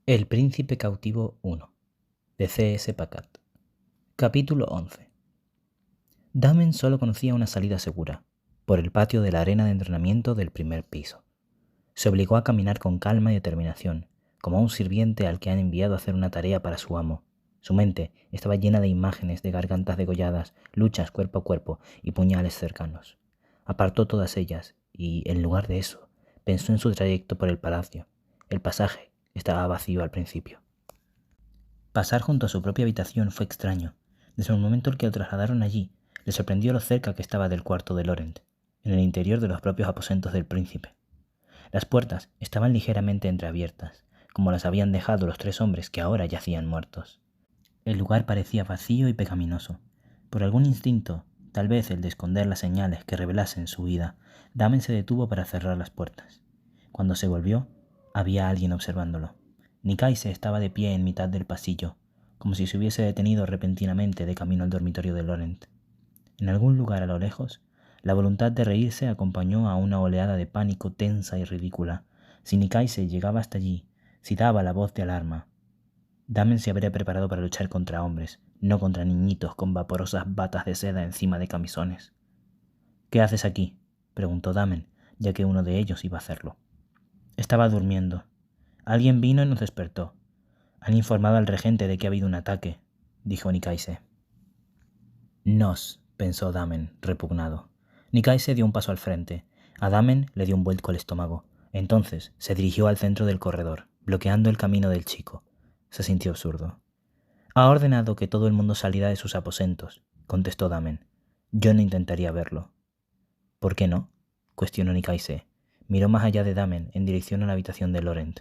El príncipe cautivo 1 de C.S. Pacat. Capítulo 11. Damen solo conocía una salida segura, por el patio de la arena de entrenamiento del primer piso. Se obligó a caminar con calma y determinación, como a un sirviente al que han enviado a hacer una tarea para su amo. Su mente estaba llena de imágenes de gargantas degolladas, luchas cuerpo a cuerpo y puñales cercanos. Apartó todas ellas y, en lugar de eso, pensó en su trayecto por el palacio. El pasaje estaba vacío al principio. Pasar junto a su propia habitación fue extraño. Desde el momento en que lo trasladaron allí, le sorprendió lo cerca que estaba del cuarto de Laurent, en el interior de los propios aposentos del príncipe. Las puertas estaban ligeramente entreabiertas, como las habían dejado los 3 hombres que ahora yacían muertos. El lugar parecía vacío y pecaminoso. Por algún instinto, tal vez el de esconder las señales que revelasen su huida, Damen se detuvo para cerrar las puertas. Cuando se volvió, había alguien observándolo. Nikaise estaba de pie en mitad del pasillo, como si se hubiese detenido repentinamente de camino al dormitorio de Laurent. En algún lugar a lo lejos, la voluntad de reírse acompañó a una oleada de pánico tensa y ridícula. Si Nikaise llegaba hasta allí, si daba la voz de alarma, Damen se habría preparado para luchar contra hombres, no contra niñitos con vaporosas batas de seda encima de camisones. «¿Qué haces aquí?», preguntó Damen, ya que uno de ellos iba a hacerlo. «Estaba durmiendo. Alguien vino y nos despertó. Han informado al regente de que ha habido un ataque», dijo Nikaise. «Nos», pensó Damen, repugnado. Nikaise dio un paso al frente. A Damen le dio un vuelco el estómago. Entonces se dirigió al centro del corredor, bloqueando el camino del chico. Se sintió absurdo. «Ha ordenado que todo el mundo saliera de sus aposentos», contestó Damen. «Yo no intentaría verlo». «¿Por qué no?», cuestionó Nikaise. Miró más allá de Damen en dirección a la habitación de Laurent.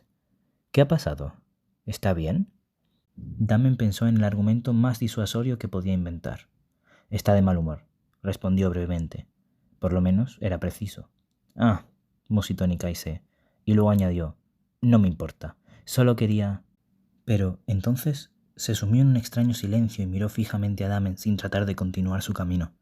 «¿Qué ha pasado? ¿Está bien?». Damen pensó en el argumento más disuasorio que podía inventar. «Está de mal humor», respondió brevemente. Por lo menos era preciso. «Ah», musitó Nikaise, y luego añadió: «No me importa, solo quería...». Pero entonces se sumió en un extraño silencio y miró fijamente a Damen sin tratar de continuar su camino.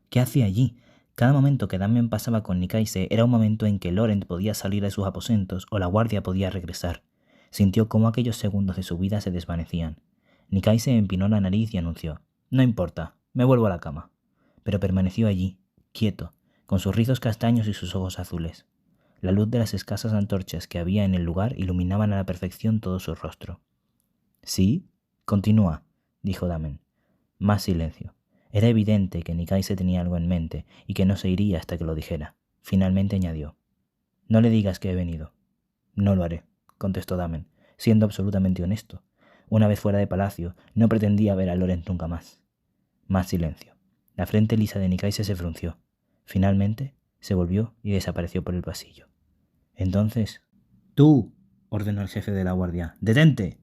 ¿Qué hacía allí? Cada momento que Damen pasaba con Nikaise era un momento en que Laurent podía salir de sus aposentos o la guardia podía regresar. Sintió cómo aquellos segundos de su vida se desvanecían. Nikaise empinó la nariz y anunció: «No importa, me vuelvo a la cama». Pero permaneció allí, quieto, con sus rizos castaños y sus ojos azules. La luz de las escasas antorchas que había en el lugar iluminaban a la perfección todo su rostro. «¿Sí? Continúa», dijo Damen. Más silencio. Era evidente que Nikaise tenía algo en mente y que no se iría hasta que lo dijera. Finalmente añadió: «No le digas que he venido». «No lo haré», contestó Damen, siendo absolutamente honesto. Una vez fuera de palacio, no pretendía ver a Laurent nunca más. Más silencio. La frente lisa de Nikaise se frunció. Finalmente se volvió y desapareció por el pasillo. Entonces: «¡Tú!», ordenó el jefe de la guardia. «¡Detente!».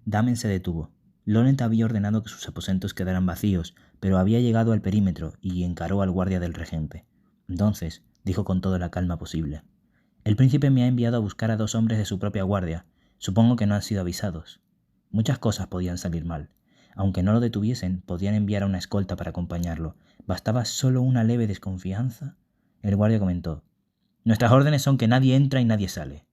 Damen se detuvo. Laurent había ordenado que sus aposentos quedaran vacíos, pero había llegado al perímetro y encaró al guardia del regente. Entonces dijo con toda la calma posible: «El príncipe me ha enviado a buscar a 2 hombres de su propia guardia. Supongo que no han sido avisados». Muchas cosas podían salir mal. Aunque no lo detuviesen, podían enviar a una escolta para acompañarlo. ¿Bastaba solo una leve desconfianza? El guardia comentó: «Nuestras órdenes son que nadie entra y nadie sale».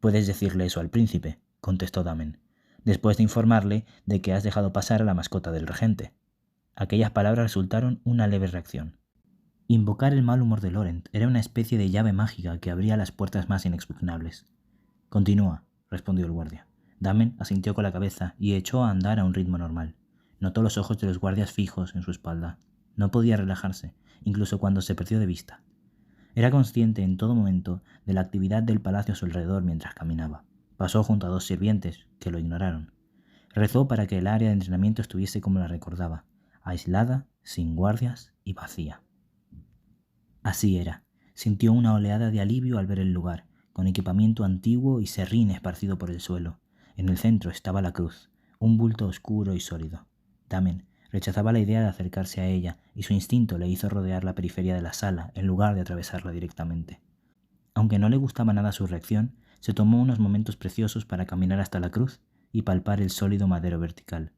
«Puedes decirle eso al príncipe», contestó Damen, «después de informarle de que has dejado pasar a la mascota del regente». Aquellas palabras resultaron una leve reacción. Invocar el mal humor de Laurent era una especie de llave mágica que abría las puertas más inexpugnables. «Continúa», respondió el guardia. Damen asintió con la cabeza y echó a andar a un ritmo normal. Notó los ojos de los guardias fijos en su espalda. No podía relajarse, incluso cuando se perdió de vista. Era consciente en todo momento de la actividad del palacio a su alrededor mientras caminaba. Pasó junto a 2 sirvientes, que lo ignoraron. Rezó para que el área de entrenamiento estuviese como la recordaba, aislada, sin guardias y vacía. Así era. Sintió una oleada de alivio al ver el lugar, con equipamiento antiguo y serrín esparcido por el suelo. En el centro estaba la cruz, un bulto oscuro y sólido. Damen rechazaba la idea de acercarse a ella y su instinto le hizo rodear la periferia de la sala en lugar de atravesarla directamente. Aunque no le gustaba nada su reacción, se tomó unos momentos preciosos para caminar hasta la cruz y palpar el sólido madero vertical.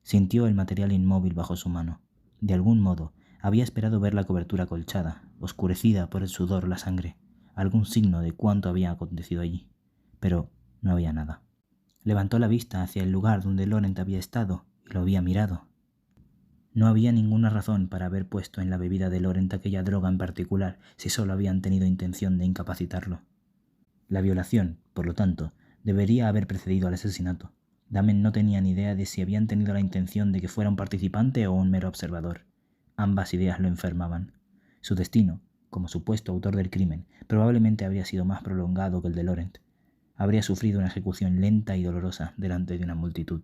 Sintió el material inmóvil bajo su mano. De algún modo, había esperado ver la cobertura acolchada, oscurecida por el sudor o la sangre, algún signo de cuánto había acontecido allí. Pero no había nada. Levantó la vista hacia el lugar donde Laurent había estado y lo había mirado. No había ninguna razón para haber puesto en la bebida de Laurent aquella droga en particular si solo habían tenido intención de incapacitarlo. La violación, por lo tanto, debería haber precedido al asesinato. Damen no tenía ni idea de si habían tenido la intención de que fuera un participante o un mero observador. Ambas ideas lo enfermaban. Su destino, como supuesto autor del crimen, probablemente habría sido más prolongado que el de Laurent. Habría sufrido una ejecución lenta y dolorosa delante de una multitud.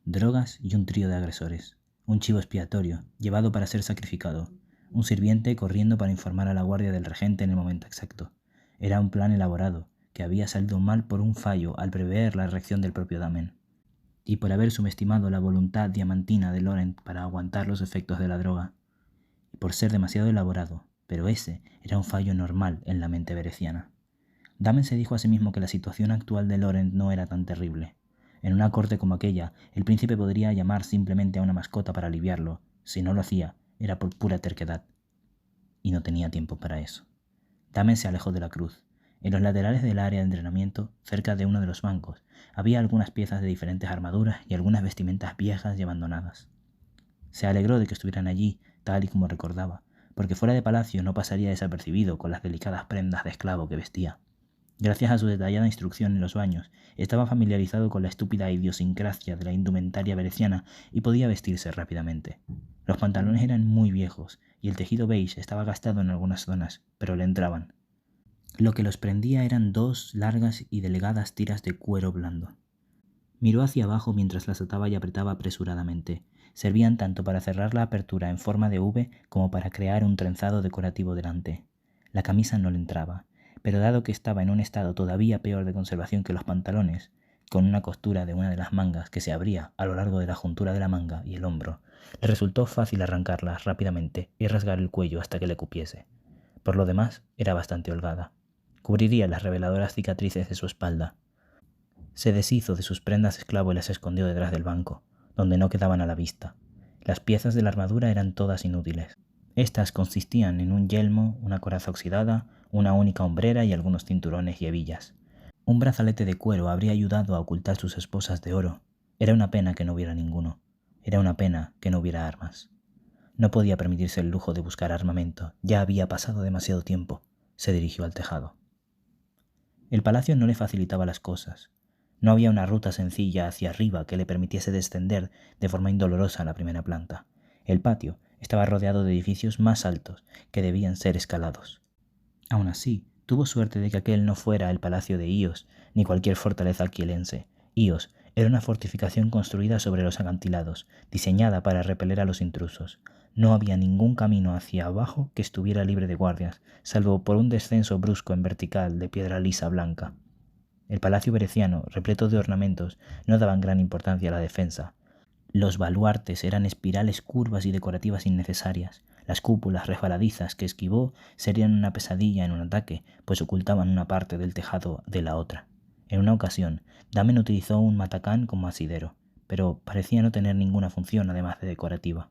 Drogas y un trío de agresores. Un chivo expiatorio, llevado para ser sacrificado. Un sirviente corriendo para informar a la guardia del regente en el momento exacto. Era un plan elaborado, que había salido mal por un fallo al prever la reacción del propio Damen, y por haber subestimado la voluntad diamantina de Laurent para aguantar los efectos de la droga, y por ser demasiado elaborado, pero ese era un fallo normal en la mente bereciana. Damen se dijo a sí mismo que la situación actual de Laurent no era tan terrible. En una corte como aquella, el príncipe podría llamar simplemente a una mascota para aliviarlo. Si no lo hacía, era por pura terquedad. Y no tenía tiempo para eso. Damen se alejó de la cruz. En los laterales del área de entrenamiento, cerca de uno de los bancos, había algunas piezas de diferentes armaduras y algunas vestimentas viejas y abandonadas. Se alegró de que estuvieran allí, tal y como recordaba, porque fuera de palacio no pasaría desapercibido con las delicadas prendas de esclavo que vestía. Gracias a su detallada instrucción en los baños, estaba familiarizado con la estúpida idiosincrasia de la indumentaria bereciana y podía vestirse rápidamente. Los pantalones eran muy viejos y el tejido beige estaba gastado en algunas zonas, pero le entraban. Lo que los prendía eran dos largas y delgadas tiras de cuero blando. Miró hacia abajo mientras las ataba y apretaba apresuradamente. Servían tanto para cerrar la apertura en forma de V como para crear un trenzado decorativo delante. La camisa no le entraba, pero dado que estaba en un estado todavía peor de conservación que los pantalones, con una costura de una de las mangas que se abría a lo largo de la juntura de la manga y el hombro, le resultó fácil arrancarlas rápidamente y rasgar el cuello hasta que le cupiese. Por lo demás, era bastante holgada. Cubriría las reveladoras cicatrices de su espalda. Se deshizo de sus prendas esclavo y las escondió detrás del banco, donde no quedaban a la vista. Las piezas de la armadura eran todas inútiles. Estas consistían en un yelmo, una coraza oxidada, una única hombrera y algunos cinturones y hebillas. Un brazalete de cuero habría ayudado a ocultar sus esposas de oro. Era una pena que no hubiera ninguno. Era una pena que no hubiera armas. No podía permitirse el lujo de buscar armamento. Ya había pasado demasiado tiempo. Se dirigió al tejado. El palacio no le facilitaba las cosas. No había una ruta sencilla hacia arriba que le permitiese descender de forma indolorosa a la primera planta. El patio estaba rodeado de edificios más altos que debían ser escalados. Aún así, tuvo suerte de que aquel no fuera el palacio de Ios ni cualquier fortaleza aquielense. Ios era una fortificación construida sobre los acantilados, diseñada para repeler a los intrusos. No había ningún camino hacia abajo que estuviera libre de guardias, salvo por un descenso brusco en vertical de piedra lisa blanca. El palacio bereciano, repleto de ornamentos, no daban gran importancia a la defensa. Los baluartes eran espirales curvas y decorativas innecesarias. Las cúpulas resbaladizas que esquivó serían una pesadilla en un ataque, pues ocultaban una parte del tejado de la otra. En una ocasión, Damen utilizó un matacán como asidero, pero parecía no tener ninguna función además de decorativa.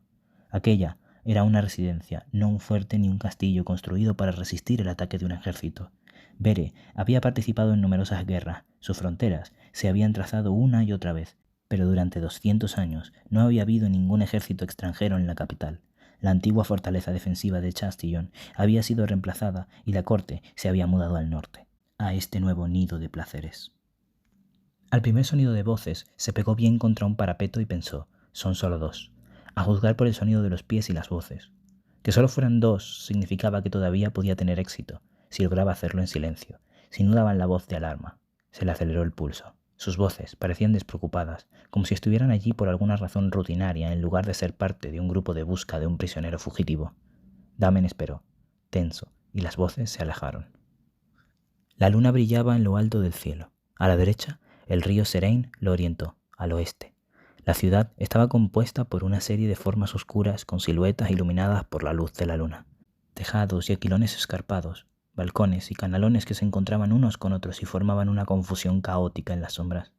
Aquella era una residencia, no un fuerte ni un castillo construido para resistir el ataque de un ejército. Bere había participado en numerosas guerras, sus fronteras se habían trazado una y otra vez, pero durante 200 años no había habido ningún ejército extranjero en la capital. La antigua fortaleza defensiva de Chastillon había sido reemplazada y la corte se había mudado al norte, a este nuevo nido de placeres. Al primer sonido de voces se pegó bien contra un parapeto y pensó, son solo dos, a juzgar por el sonido de los pies y las voces. Que solo fueran dos significaba que todavía podía tener éxito, si lograba hacerlo en silencio, si no daban la voz de alarma. Se le aceleró el pulso. Sus voces parecían despreocupadas, como si estuvieran allí por alguna razón rutinaria en lugar de ser parte de un grupo de busca de un prisionero fugitivo. Damen esperó, tenso, y las voces se alejaron. La luna brillaba en lo alto del cielo. A la derecha, el río Serein lo orientó, al oeste. La ciudad estaba compuesta por una serie de formas oscuras con siluetas iluminadas por la luz de la luna. Tejados y aquilones escarpados, balcones y canalones que se encontraban unos con otros y formaban una confusión caótica en las sombras.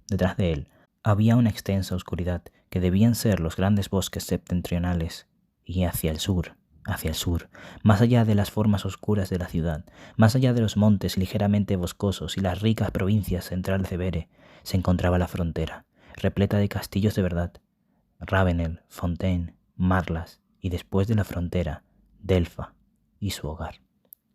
Detrás de él había una extensa oscuridad que debían ser los grandes bosques septentrionales, y hacia el sur, hacia el sur, más allá de las formas oscuras de la ciudad, más allá de los montes ligeramente boscosos y las ricas provincias centrales de Bere, se encontraba la frontera, repleta de castillos de verdad. Ravenel, Fontaine, Marlas y después de la frontera, Delfa y su hogar.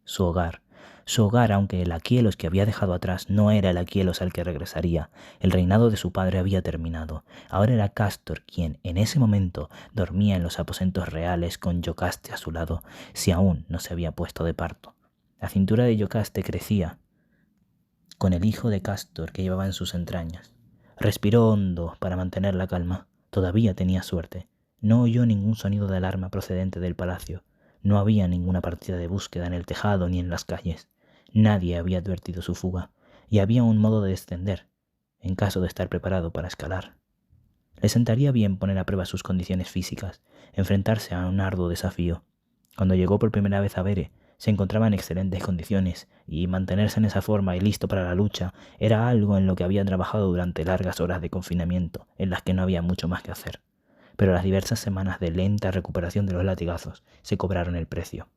Su hogar. Su hogar, aunque el Aquielos que había dejado atrás no era el Aquielos al que regresaría. El reinado de su padre había terminado. Ahora era Castor quien, en ese momento, dormía en los aposentos reales con Yocaste a su lado, si aún no se había puesto de parto. La cintura de Yocaste crecía con el hijo de Castor que llevaba en sus entrañas. Respiró hondo para mantener la calma. Todavía tenía suerte. No oyó ningún sonido de alarma procedente del palacio. No había ninguna partida de búsqueda en el tejado ni en las calles. Nadie había advertido su fuga, y había un modo de descender, en caso de estar preparado para escalar. Le sentaría bien poner a prueba sus condiciones físicas, enfrentarse a un arduo desafío. Cuando llegó por primera vez a Bere, se encontraba en excelentes condiciones, y mantenerse en esa forma y listo para la lucha era algo en lo que había trabajado durante largas horas de confinamiento, en las que no había mucho más que hacer. Pero las diversas semanas de lenta recuperación de los latigazos se cobraron el precio.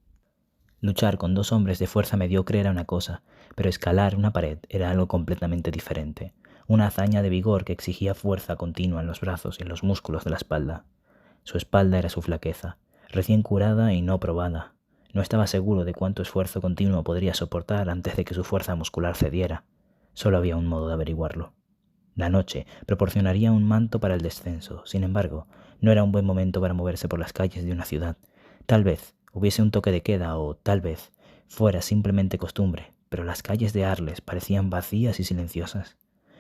Luchar con 2 hombres de fuerza mediocre era una cosa, pero escalar una pared era algo completamente diferente. Una hazaña de vigor que exigía fuerza continua en los brazos y en los músculos de la espalda. Su espalda era su flaqueza, recién curada y no probada. No estaba seguro de cuánto esfuerzo continuo podría soportar antes de que su fuerza muscular cediera. Solo había un modo de averiguarlo. La noche proporcionaría un manto para el descenso. Sin embargo, no era un buen momento para moverse por las calles de una ciudad. Tal vez hubiese un toque de queda o tal vez fuera simplemente costumbre, pero las calles de Arles parecían vacías y silenciosas.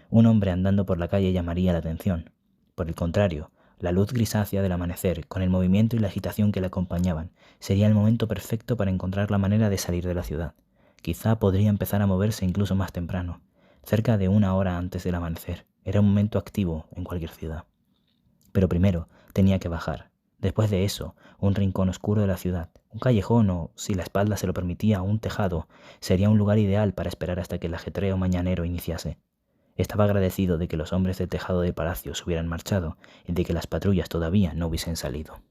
Un hombre andando por la calle llamaría la atención. Por el contrario, la luz grisácea del amanecer, con el movimiento y la agitación que le acompañaban, sería el momento perfecto para encontrar la manera de salir de la ciudad. Quizá podría empezar a moverse incluso más temprano, cerca de 1 hora antes del amanecer. Era un momento activo en cualquier ciudad. Pero primero tenía que bajar. Después de eso, un rincón oscuro de la ciudad, un callejón o, si la espalda se lo permitía, un tejado, sería un lugar ideal para esperar hasta que el ajetreo mañanero iniciase. Estaba agradecido de que los hombres del tejado del palacio se hubieran marchado y de que las patrullas todavía no hubiesen salido.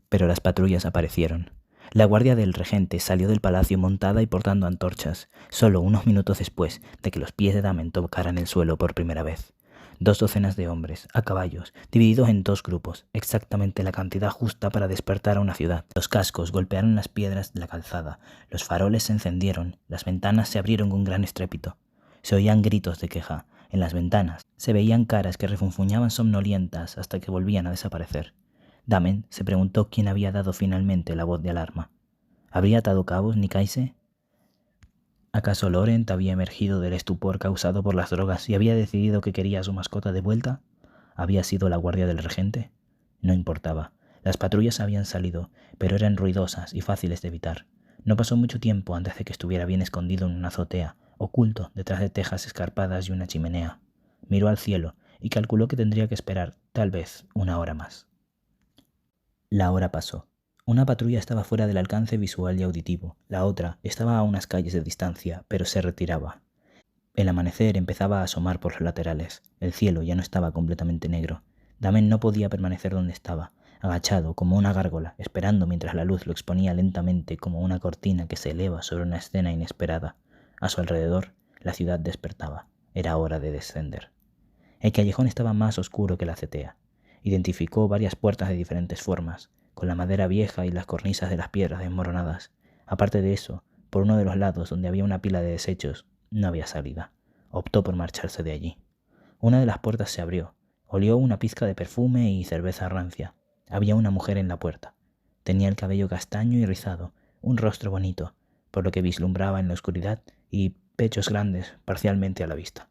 Pero las patrullas aparecieron. La guardia del regente salió del palacio montada y portando antorchas, solo unos minutos después de que los pies de Damen tocaran el suelo por primera vez. 2 docenas de hombres, a caballos, divididos en 2 grupos, exactamente la cantidad justa para despertar a una ciudad. Los cascos golpearon las piedras de la calzada, los faroles se encendieron, las ventanas se abrieron con gran estrépito. Se oían gritos de queja. En las ventanas se veían caras que refunfuñaban somnolientas hasta que volvían a desaparecer. Damen se preguntó quién había dado finalmente la voz de alarma. ¿Habría atado cabos Nikaise? ¿Acaso Laurent había emergido del estupor causado por las drogas y había decidido que quería a su mascota de vuelta? ¿Había sido la guardia del regente? No importaba. Las patrullas habían salido, pero eran ruidosas y fáciles de evitar. No pasó mucho tiempo antes de que estuviera bien escondido en una azotea, oculto detrás de tejas escarpadas y una chimenea. Miró al cielo y calculó que tendría que esperar, tal vez, 1 hora más. La hora pasó. Una patrulla estaba fuera del alcance visual y auditivo. La otra estaba a unas calles de distancia, pero se retiraba. El amanecer empezaba a asomar por los laterales. El cielo ya no estaba completamente negro. Damen no podía permanecer donde estaba, agachado como una gárgola, esperando mientras la luz lo exponía lentamente como una cortina que se eleva sobre una escena inesperada. A su alrededor, la ciudad despertaba. Era hora de descender. El callejón estaba más oscuro que la azotea. Identificó varias puertas de diferentes formas, con la madera vieja y las cornisas de las piedras desmoronadas. Aparte de eso, por uno de los lados donde había una pila de desechos, no había salida. Optó por marcharse de allí. Una de las puertas se abrió. Olió una pizca de perfume y cerveza rancia. Había una mujer en la puerta. Tenía el cabello castaño y rizado, un rostro bonito, por lo que vislumbraba en la oscuridad, y pechos grandes parcialmente a la vista.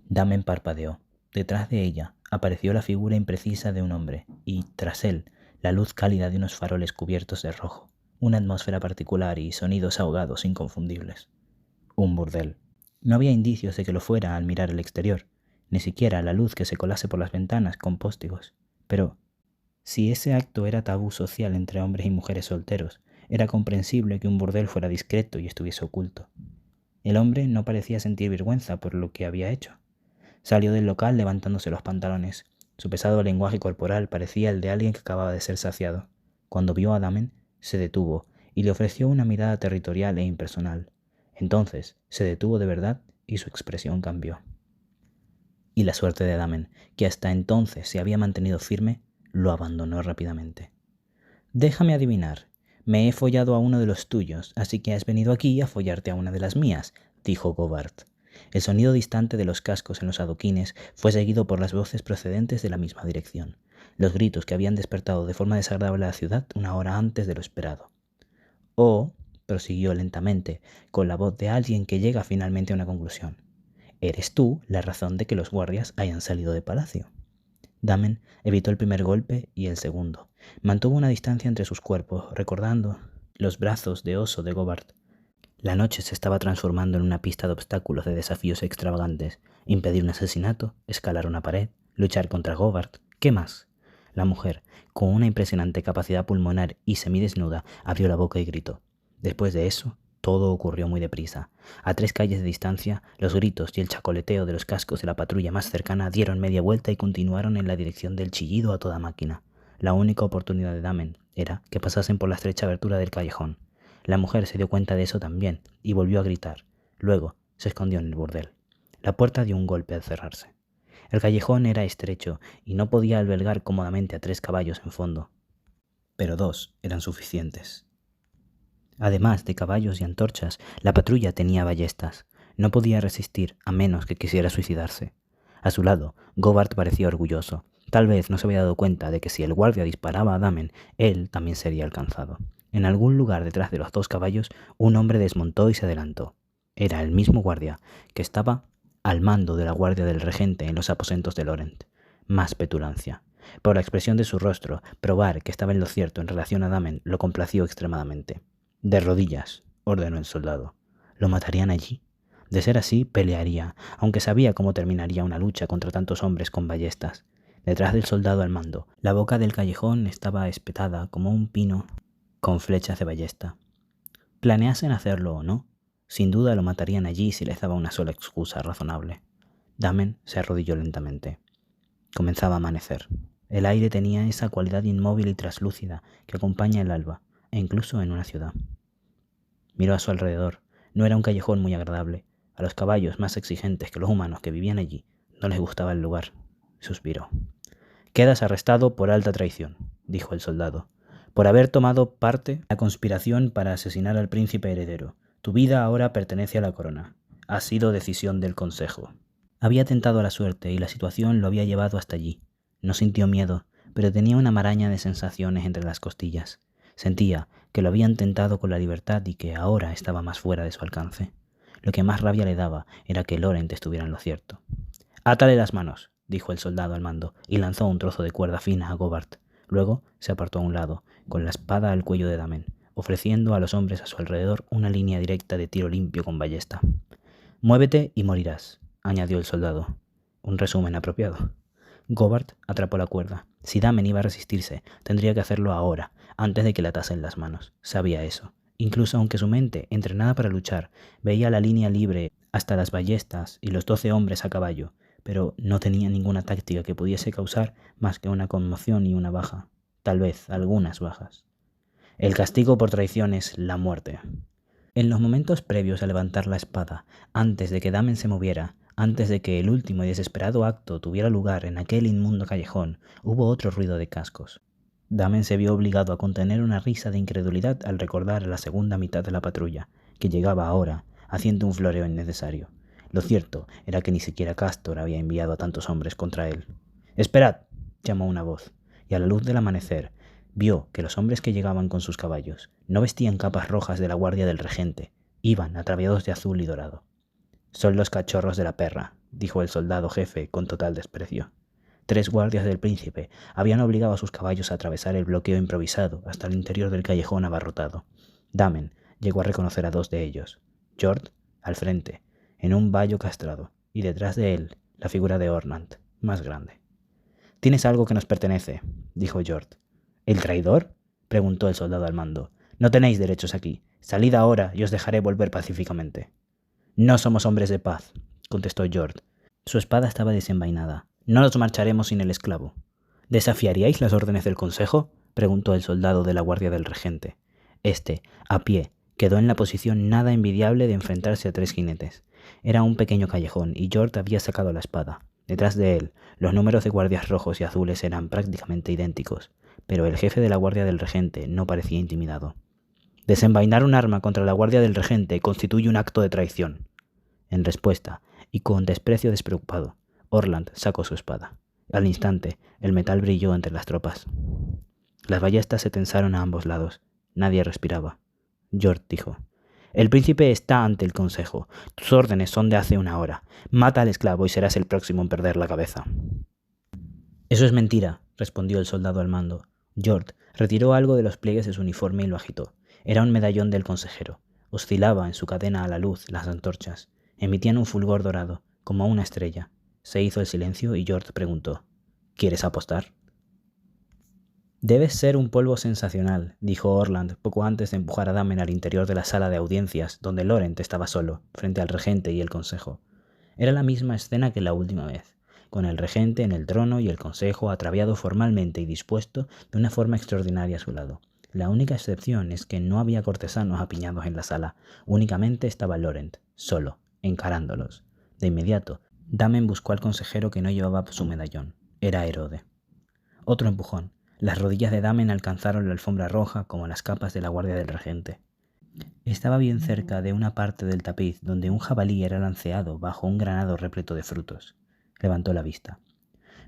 Damen parpadeó. Detrás de ella apareció la figura imprecisa de un hombre, y, tras él, la luz cálida de unos faroles cubiertos de rojo, una atmósfera particular y sonidos ahogados inconfundibles. Un burdel. No había indicios de que lo fuera al mirar el exterior, ni siquiera la luz que se colase por las ventanas con póstigos. Pero, si ese acto era tabú social entre hombres y mujeres solteros, era comprensible que un burdel fuera discreto y estuviese oculto. El hombre no parecía sentir vergüenza por lo que había hecho. Salió del local levantándose los pantalones. Su pesado lenguaje corporal parecía el de alguien que acababa de ser saciado. Cuando vio a Damen, se detuvo y le ofreció una mirada territorial e impersonal. Entonces se detuvo de verdad y su expresión cambió. Y la suerte de Damen, que hasta entonces se había mantenido firme, lo abandonó rápidamente. «Déjame adivinar. Me he follado a uno de los tuyos, así que has venido aquí a follarte a una de las mías», dijo Govard. El sonido distante de los cascos en los adoquines fue seguido por las voces procedentes de la misma dirección, los gritos que habían despertado de forma desagradable a la ciudad una hora antes de lo esperado. «Oh», prosiguió lentamente, con la voz de alguien que llega finalmente a una conclusión, «eres tú la razón de que los guardias hayan salido de palacio». Damen evitó el primer golpe y el segundo. Mantuvo una distancia entre sus cuerpos, recordando los brazos de oso de Govard. La noche se estaba transformando en una pista de obstáculos, de desafíos extravagantes. Impedir un asesinato, escalar una pared, luchar contra Govard. ¿Qué más? La mujer, con una impresionante capacidad pulmonar y semidesnuda, abrió la boca y gritó. Después de eso, todo ocurrió muy deprisa. A 3 calles de distancia, los gritos y el chacoleteo de los cascos de la patrulla más cercana dieron media vuelta y continuaron en la dirección del chillido a toda máquina. La única oportunidad de Damen era que pasasen por la estrecha abertura del callejón. La mujer se dio cuenta de eso también y volvió a gritar. Luego se escondió en el burdel. La puerta dio un golpe al cerrarse. El callejón era estrecho y no podía albergar cómodamente a 3 caballos en fondo. Pero 2 eran suficientes. Además de caballos y antorchas, la patrulla tenía ballestas. No podía resistir a menos que quisiera suicidarse. A su lado, Govard parecía orgulloso. Tal vez no se había dado cuenta de que si el guardia disparaba a Damen, él también sería alcanzado. En algún lugar detrás de los 2 caballos, un hombre desmontó y se adelantó. Era el mismo guardia que estaba al mando de la guardia del regente en los aposentos de Laurent. Más petulancia. Por la expresión de su rostro, probar que estaba en lo cierto en relación a Damen lo complació extremadamente. «De rodillas», ordenó el soldado. ¿Lo matarían allí? De ser así, pelearía, aunque sabía cómo terminaría una lucha contra tantos hombres con ballestas. Detrás del soldado al mando, la boca del callejón estaba espetada como un pino con flechas de ballesta. Planeasen hacerlo o no, sin duda lo matarían allí si les daba una sola excusa razonable. Damen se arrodilló lentamente. Comenzaba a amanecer. El aire tenía esa cualidad inmóvil y traslúcida que acompaña el alba, e incluso en una ciudad. Miró a su alrededor. No era un callejón muy agradable. A los caballos más exigentes que los humanos que vivían allí no les gustaba el lugar. Suspiró. «Quedas arrestado por alta traición», dijo el soldado, «por haber tomado parte en la conspiración para asesinar al príncipe heredero. Tu vida ahora pertenece a la corona. Ha sido decisión del consejo». Había tentado a la suerte y la situación lo había llevado hasta allí. No sintió miedo, pero tenía una maraña de sensaciones entre las costillas. Sentía que lo habían tentado con la libertad y que ahora estaba más fuera de su alcance. Lo que más rabia le daba era que Laurent estuviera en lo cierto. «Átale las manos», dijo el soldado al mando, y lanzó un trozo de cuerda fina a Govard. Luego se apartó a un lado, con la espada al cuello de Damen, ofreciendo a los hombres a su alrededor una línea directa de tiro limpio con ballesta. «Muévete y morirás», añadió el soldado. Un resumen apropiado. Govard atrapó la cuerda. Si Damen iba a resistirse, tendría que hacerlo ahora, antes de que le atasen las manos. Sabía eso. Incluso aunque su mente, entrenada para luchar, veía la línea libre hasta las ballestas y los 12 hombres a caballo, pero no tenía ninguna táctica que pudiese causar más que una conmoción y una baja. Tal vez algunas bajas. El castigo por traición es la muerte. En los momentos previos a levantar la espada, antes de que Damen se moviera, antes de que el último y desesperado acto tuviera lugar en aquel inmundo callejón, hubo otro ruido de cascos. Damen se vio obligado a contener una risa de incredulidad al recordar a la segunda mitad de la patrulla, que llegaba ahora, haciendo un floreo innecesario. Lo cierto era que ni siquiera Castor había enviado a tantos hombres contra él. «¡Esperad!», llamó una voz, y a la luz del amanecer vio que los hombres que llegaban con sus caballos no vestían capas rojas de la guardia del regente, iban ataviados de azul y dorado. «Son los cachorros de la perra», dijo el soldado jefe con total desprecio. 3 guardias del príncipe habían obligado a sus caballos a atravesar el bloqueo improvisado hasta el interior del callejón abarrotado. Damen llegó a reconocer a 2 de ellos. Jord, al frente, en un bayo castrado, y detrás de él la figura de Ornant, más grande. «Tienes algo que nos pertenece», dijo Jord. «¿El traidor?», preguntó el soldado al mando. «No tenéis derechos aquí. Salid ahora y os dejaré volver pacíficamente». «No somos hombres de paz», contestó Jord. Su espada estaba desenvainada. «No nos marcharemos sin el esclavo». «¿Desafiaríais las órdenes del consejo?», preguntó el soldado de la guardia del regente. Este, a pie, quedó en la posición nada envidiable de enfrentarse a 3 jinetes. Era un pequeño callejón y George había sacado la espada. Detrás de él, los números de guardias rojos y azules eran prácticamente idénticos, pero el jefe de la guardia del regente no parecía intimidado. Desenvainar un arma contra la guardia del regente constituye un acto de traición. En respuesta, y con desprecio despreocupado, Orland sacó su espada. Al instante, el metal brilló entre las tropas. Las ballestas se tensaron a ambos lados. Nadie respiraba. George dijo: «El príncipe está ante el consejo. Tus órdenes son de hace una hora. Mata al esclavo y serás el próximo en perder la cabeza». «Eso es mentira», respondió el soldado al mando. George retiró algo de los pliegues de su uniforme y lo agitó. Era un medallón del consejero. Oscilaba en su cadena a la luz las antorchas. Emitían un fulgor dorado, como una estrella. Se hizo el silencio y George preguntó: «¿Quieres apostar?» «Debes ser un polvo sensacional», dijo Orland poco antes de empujar a Damen al interior de la sala de audiencias, donde Laurent estaba solo, frente al regente y el consejo. Era la misma escena que la última vez, con el regente en el trono y el consejo ataviado formalmente y dispuesto de una forma extraordinaria a su lado. La única excepción es que no había cortesanos apiñados en la sala, únicamente estaba Laurent, solo, encarándolos. De inmediato, Damen buscó al consejero que no llevaba su medallón. Era Herode. Otro empujón. Las rodillas de Damen alcanzaron la alfombra roja como las capas de la guardia del regente. Estaba bien cerca de una parte del tapiz donde un jabalí era lanceado bajo un granado repleto de frutos. Levantó la vista.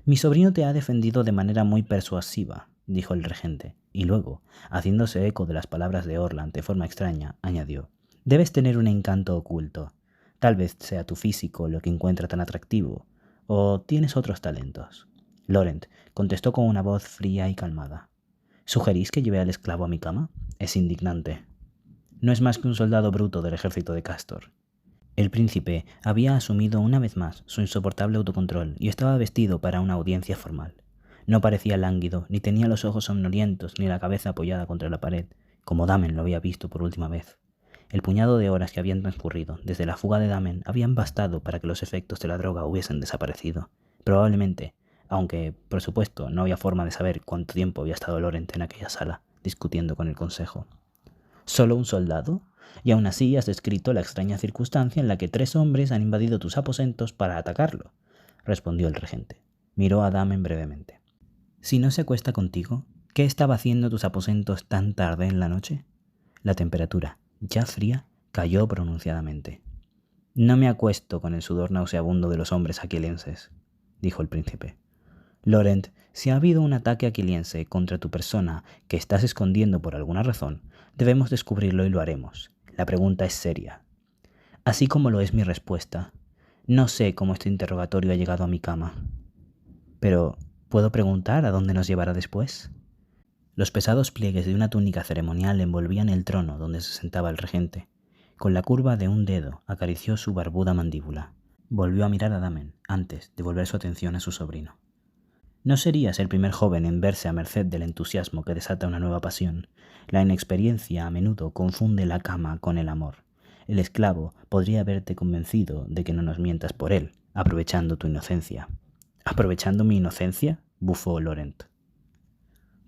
«Mi sobrino te ha defendido de manera muy persuasiva», dijo el regente, y luego, haciéndose eco de las palabras de Orland de forma extraña, añadió: «Debes tener un encanto oculto. Tal vez sea tu físico lo que encuentra tan atractivo, o tienes otros talentos». Laurent contestó con una voz fría y calmada: «¿Sugerís que lleve al esclavo a mi cama? Es indignante. No es más que un soldado bruto del ejército de Castor». El príncipe había asumido una vez más su insoportable autocontrol y estaba vestido para una audiencia formal. No parecía lánguido, ni tenía los ojos somnolientos, ni la cabeza apoyada contra la pared, como Damen lo había visto por última vez. El puñado de horas que habían transcurrido desde la fuga de Damen habían bastado para que los efectos de la droga hubiesen desaparecido. Probablemente, aunque, por supuesto, no había forma de saber cuánto tiempo había estado Laurent en aquella sala, discutiendo con el consejo. ¿Solo un soldado? Y aún así has descrito la extraña circunstancia en la que 3 hombres han invadido tus aposentos para atacarlo, respondió el regente. Miró a Damen brevemente. «Si no se acuesta contigo, ¿qué estaba haciendo tus aposentos tan tarde en la noche?» La temperatura, ya fría, cayó pronunciadamente. «No me acuesto con el sudor nauseabundo de los hombres aquilienses», dijo el príncipe. «Laurent, si ha habido un ataque aquiliense contra tu persona que estás escondiendo por alguna razón, debemos descubrirlo y lo haremos. La pregunta es seria. Así como lo es mi respuesta. No sé cómo este interrogatorio ha llegado a mi cama. Pero, ¿puedo preguntar a dónde nos llevará después?» Los pesados pliegues de una túnica ceremonial envolvían el trono donde se sentaba el regente. Con la curva de un dedo acarició su barbuda mandíbula. Volvió a mirar a Damen antes de volver su atención a su sobrino. «No serías el primer joven en verse a merced del entusiasmo que desata una nueva pasión. La inexperiencia a menudo confunde la cama con el amor. El esclavo podría haberte convencido de que no nos mientas por él, aprovechando tu inocencia». «¿Aprovechando mi inocencia?», bufó Laurent.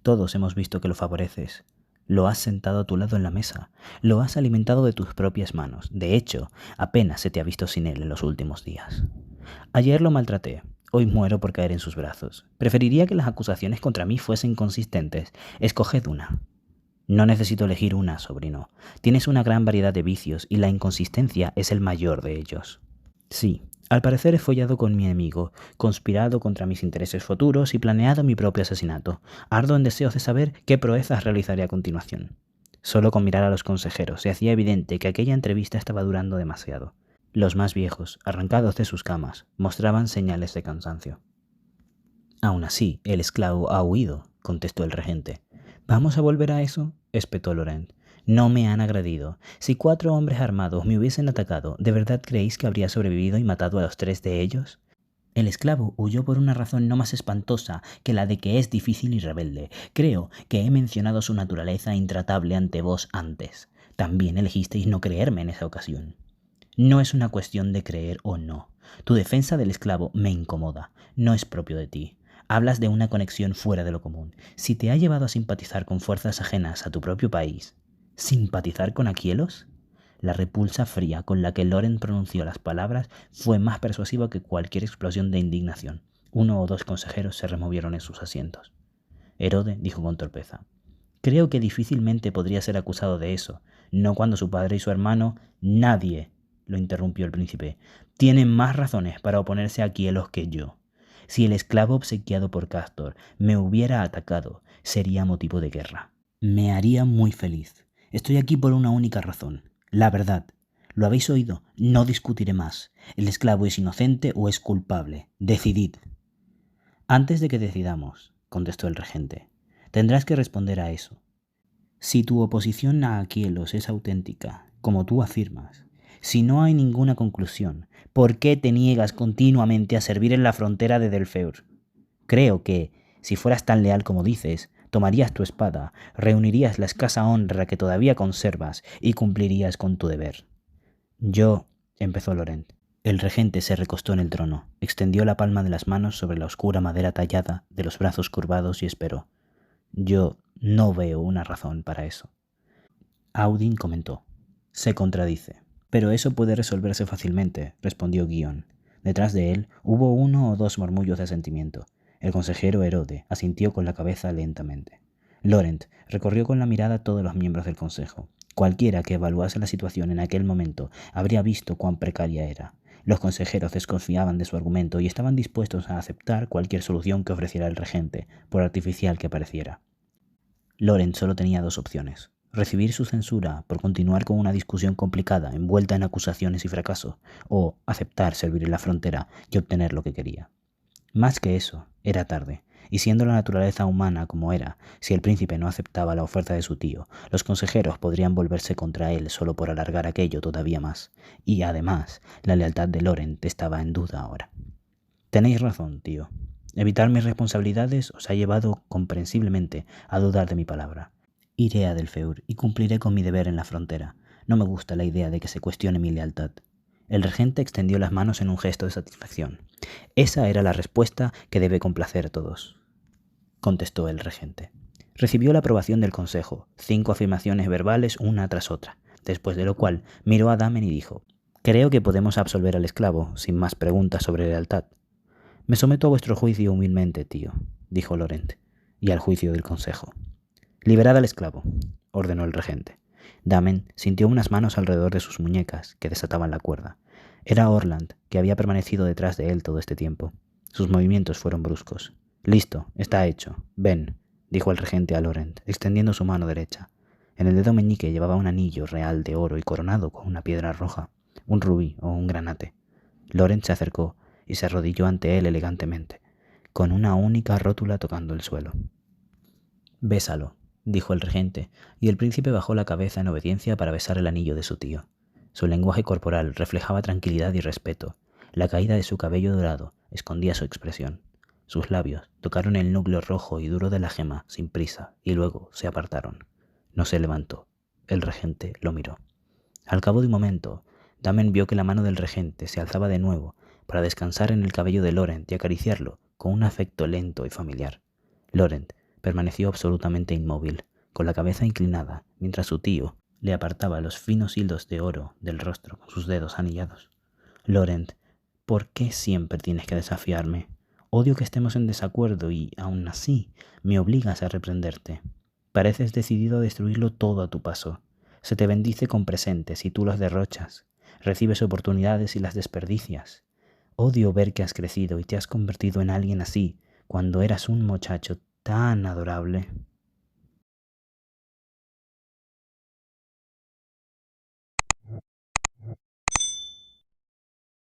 «Todos hemos visto que lo favoreces. Lo has sentado a tu lado en la mesa. Lo has alimentado de tus propias manos. De hecho, apenas se te ha visto sin él en los últimos días. Ayer lo maltraté. Hoy muero por caer en sus brazos. Preferiría que las acusaciones contra mí fuesen consistentes. Escoged una». «No necesito elegir una, sobrino. Tienes una gran variedad de vicios y la inconsistencia es el mayor de ellos». «Sí, al parecer he follado con mi enemigo, conspirado contra mis intereses futuros y planeado mi propio asesinato. Ardo en deseos de saber qué proezas realizaré a continuación». Solo con mirar a los consejeros se hacía evidente que aquella entrevista estaba durando demasiado. Los más viejos, arrancados de sus camas, mostraban señales de cansancio. «Aún así, el esclavo ha huido», contestó el regente. «¿Vamos a volver a eso?», espetó Laurent. «No me han agredido. Si 4 hombres armados me hubiesen atacado, ¿de verdad creéis que habría sobrevivido y matado a los 3 de ellos? El esclavo huyó por una razón no más espantosa que la de que es difícil y rebelde. Creo que he mencionado su naturaleza intratable ante vos antes. También elegisteis no creerme en esa ocasión. No es una cuestión de creer o no. Tu defensa del esclavo me incomoda. No es propio de ti. Hablas de una conexión fuera de lo común. Si te ha llevado a simpatizar con fuerzas ajenas a tu propio país, ¿simpatizar con Aquielos? La repulsa fría con la que Loren pronunció las palabras fue más persuasiva que cualquier explosión de indignación. Uno o dos consejeros se removieron en sus asientos. Herode dijo con torpeza: creo que difícilmente podría ser acusado de eso, no cuando su padre y su hermano... Nadie, lo interrumpió el príncipe, tiene más razones para oponerse a Aquielos que yo. Si el esclavo obsequiado por Cástor me hubiera atacado, sería motivo de guerra. Me haría muy feliz. Estoy aquí por una única razón: la verdad. ¿Lo habéis oído? No discutiré más. ¿El esclavo es inocente o es culpable? Decidid. Antes de que decidamos, contestó el regente, tendrás que responder a eso. Si tu oposición a Aquielos es auténtica, como tú afirmas, si no hay ninguna conclusión, ¿por qué te niegas continuamente a servir en la frontera de Delfeur? Creo que, si fueras tan leal como dices, tomarías tu espada, reunirías la escasa honra que todavía conservas y cumplirías con tu deber. Yo, empezó Laurent. El regente se recostó en el trono, extendió la palma de las manos sobre la oscura madera tallada de los brazos curvados y esperó. Yo no veo una razón para eso. Audin comentó: se contradice. Pero eso puede resolverse fácilmente, respondió Guion. Detrás de él hubo uno o dos murmullos de asentimiento. El consejero Herode asintió con la cabeza lentamente. Laurent recorrió con la mirada todos los miembros del consejo. Cualquiera que evaluase la situación en aquel momento habría visto cuán precaria era. Los consejeros desconfiaban de su argumento y estaban dispuestos a aceptar cualquier solución que ofreciera el regente, por artificial que pareciera. Laurent solo tenía dos opciones: recibir su censura por continuar con una discusión complicada envuelta en acusaciones y fracaso, o aceptar servir en la frontera y obtener lo que quería. Más que eso, era tarde, y siendo la naturaleza humana como era, si el príncipe no aceptaba la oferta de su tío, los consejeros podrían volverse contra él solo por alargar aquello todavía más, y además, la lealtad de Laurent estaba en duda ahora. Tenéis razón, tío. Evitar mis responsabilidades os ha llevado comprensiblemente a dudar de mi palabra. Iré a Delfeur y cumpliré con mi deber en la frontera. No me gusta la idea de que se cuestione mi lealtad. El regente extendió las manos en un gesto de satisfacción. Esa era la respuesta que debe complacer a todos, contestó el regente. Recibió la aprobación del consejo, 5 afirmaciones verbales una tras otra, después de lo cual miró a Damen y dijo: creo que podemos absolver al esclavo, sin más preguntas sobre lealtad. Me someto a vuestro juicio humildemente, tío, dijo Laurent, y al juicio del consejo. Liberad al esclavo, ordenó el regente. Damen sintió unas manos alrededor de sus muñecas que desataban la cuerda. Era Orland, que había permanecido detrás de él todo este tiempo. Sus movimientos fueron bruscos. Listo, está hecho. Ven, dijo el regente a Laurent, extendiendo su mano derecha. En el dedo meñique llevaba un anillo real de oro y coronado con una piedra roja, un rubí o un granate. Laurent se acercó y se arrodilló ante él elegantemente, con una única rótula tocando el suelo. Bésalo, dijo el regente, y el príncipe bajó la cabeza en obediencia para besar el anillo de su tío. Su lenguaje corporal reflejaba tranquilidad y respeto. La caída de su cabello dorado escondía su expresión. Sus labios tocaron el núcleo rojo y duro de la gema sin prisa y luego se apartaron. No se levantó. El regente lo miró. Al cabo de un momento, Damen vio que la mano del regente se alzaba de nuevo para descansar en el cabello de Laurent y acariciarlo con un afecto lento y familiar. Laurent permaneció absolutamente inmóvil, con la cabeza inclinada, mientras su tío le apartaba los finos hilos de oro del rostro con sus dedos anillados. Laurent, ¿por qué siempre tienes que desafiarme? Odio que estemos en desacuerdo y, aun así, me obligas a reprenderte. Pareces decidido a destruirlo todo a tu paso. Se te bendice con presentes y tú los derrochas. Recibes oportunidades y las desperdicias. Odio ver que has crecido y te has convertido en alguien así, cuando eras un muchacho tan adorable.